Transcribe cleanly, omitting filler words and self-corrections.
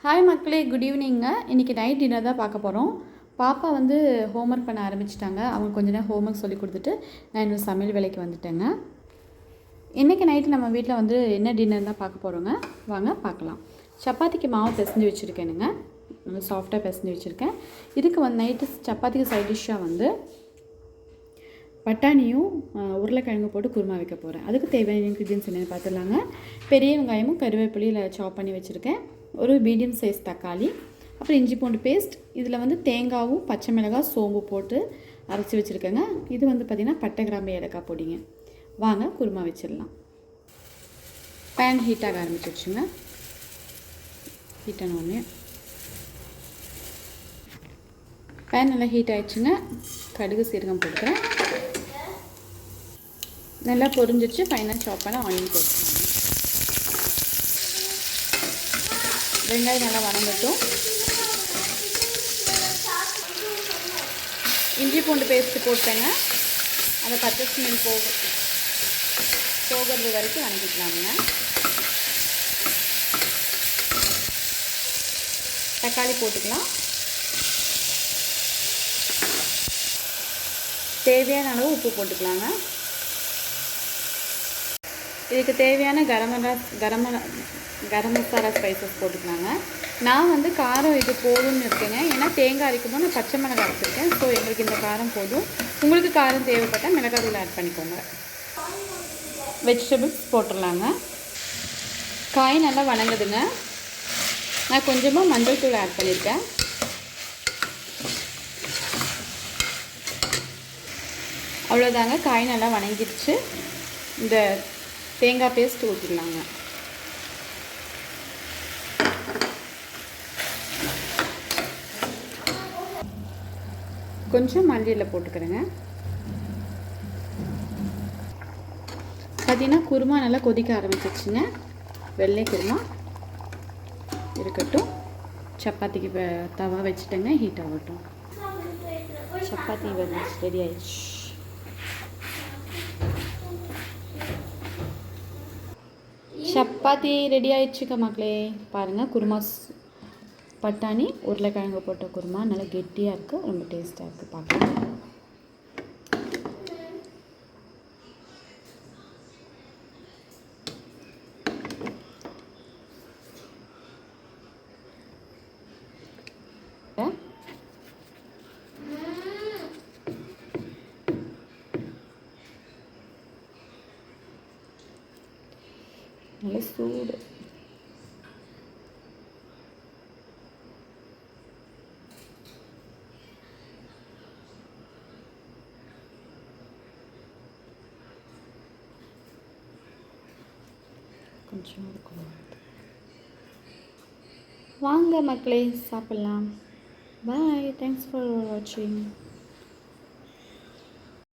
Hi மக்களே, good evening. இன்றைக்கி night dinner தான் பார்க்க போகிறோம். பாப்பா வந்து ஹோம்ஒர்க் பண்ண ஆரம்பிச்சிட்டாங்க. அவங்க கொஞ்ச நேரம் ஹோம்ஒர்க் சொல்லி கொடுத்துட்டு நான் இன்னும் சமையல் வேலைக்கு வந்துட்டேங்க. இன்றைக்கி நைட்டு நம்ம வீட்டில் வந்து என்ன டின்னர் தான் பார்க்க போகிறோங்க. வாங்க பார்க்கலாம். சப்பாத்திக்கு மாவு பிசைஞ்சு வச்சுருக்கேனுங்க. நல்லா சாஃப்டாக பிசைஞ்சு வச்சுருக்கேன். இதுக்கு வந்து நைட்டு சப்பாத்திக்கு சைட் டிஷ்ஷாக வந்து பட்டாணியும் உருளைக்கிழங்கு போட்டு குருமா வைக்க போகிறேன். அதுக்கு தேவையான இன்க்ரீடியன்ஸ் என்னென்னு பார்த்துடலாங்க. பெரிய வெங்காயமும் கருவேப்பிலையில் சாப் பண்ணி வச்சுருக்கேன். ஒரு மீடியம் சைஸ் தக்காளி, அப்புறம் இஞ்சி பூண்டு பேஸ்ட். இதில் வந்து தேங்காவும் பச்சை மிளகாய் சோம்பு போட்டு அரைச்சி வச்சுருக்கேங்க. இது வந்து பார்த்திங்கன்னா பட்டை கிராம்பு ஏலக்காய் பொடிங்க. வாங்க குருமா வச்சிடலாம். பேன் ஹீட்டாக ஆரம்பிச்சிடுச்சுங்க. ஹீட்டான ஒன்று பேன் நல்லா ஹீட் ஆகிடுச்சுங்க. கடுகு சீரகம் போட்டுக்கிறேன். நல்லா பொரிஞ்சிச்சு. ஃபைனாக சாப் பண்ண ஆனியன் போட்டுக்கலாம். வெங்காயம் நல்லா வணங்கட்டும். இஞ்சி பூண்டு பேஸ்ட்டு போட்டேங்க. அதை பச்சை ஸ்மெல் போகிறது வரைக்கும் வணங்கிக்கலாமுங்க. தக்காளி போட்டுக்கலாம். தேவையான அளவு உப்பு போட்டுக்கலாங்க. இதுக்கு தேவையான கரம் மசாலா ஸ்பைசஸ் போட்டுக்கலாங்க. நான் வந்து காரம் இது போதும்னு இருக்கேங்க. ஏன்னா தேங்காய் அரைக்கும்போது நான் பச்சை மிளகாய் அரைச்சிருக்கேன். ஸோ எங்களுக்கு இந்த காரம் போதும். உங்களுக்கு காரம் தேவைப்பட்டால் மிளகாய் தூள் ஆட் பண்ணிக்கோங்க. வெஜிடபிள்ஸ் போட்டுடலாங்க. காய் நல்லா வணங்குதுங்க. நான் கொஞ்சமாக மஞ்சள் தூள் ஆட் பண்ணியிருக்கேன். அவ்வளோதாங்க. காய் நல்லா வணங்கிடுச்சு. இந்த தேங்காய் பேஸ்ட் ஊற்றிடலாங்க. கொஞ்சம் மல்லியில் போட்டுக்கிறேங்க. பார்த்தீங்கன்னா குருமா நல்லா கொதிக்க ஆரம்பிச்சிருச்சுங்க. வெள்ளை குருமா இருக்கட்டும். சப்பாத்திக்கு தவா வச்சுட்டேங்க. ஹீட் ஆகட்டும். சப்பாத்தி ரெடி ஆயிடுச்சு. சப்பாத்தி ரெடி ஆயிடுச்சுக்க மக்களே. பாருங்கள், குருமா பட்டாணி உருளைக்கிழங்கு போட்ட குருமா நல்லா கெட்டியாக இருக்குது. ரொம்ப டேஸ்ட்டாக இருக்குது. பார்க்கலாம். நல்ல சூடு. கொஞ்சம் இருக்கும். வாங்க மக்களே, சாப்பிட்லாம். பாய். தேங்க்ஸ் ஃபார் வாட்சிங்.